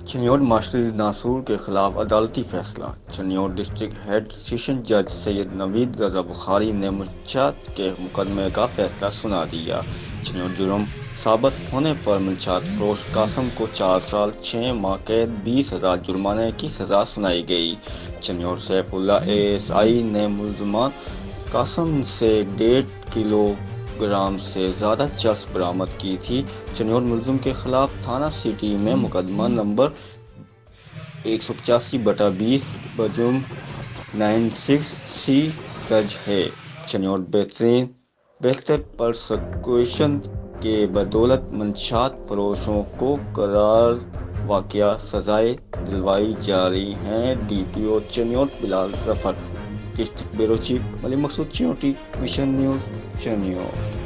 Chiniot master ناصور کے خلاف عدالتی فیصلہ۔ چنیوٹ ڈسٹرکٹ ہیڈ سیشن جج سید نوید رضا بخاری نے منشیات کے مقدمے کا فیصلہ سنا دیا۔ چنیوٹ جرم ثابت ہونے پر منشیات فروش قاسم کو 4 سال 6 ماہ قید 20,000 جرمانے کی سزا سنائی گئی۔ چنیوٹ سیف اللہ ASI نے ملزمان قاسم سے 1.5 کلو گرام سے زیادہ چرس برآمد کی تھی۔ چنیوٹ ملزم کے خلاف تھانہ سٹی میں مقدمہ نمبر 185/20 بجرم 96C درج ہے۔ چنیوٹ بہتر پراسیکیوشن کے بدولت منشیات فروشوں کو قرار واقعہ سزائیں دلوائی جا رہی ہیں۔ DPO چنیوٹ بلال ظفر۔ ڈسٹرکٹ بیورو چیف ملک مقصود چنوٹی، ویژن نیوز، چنیوٹ۔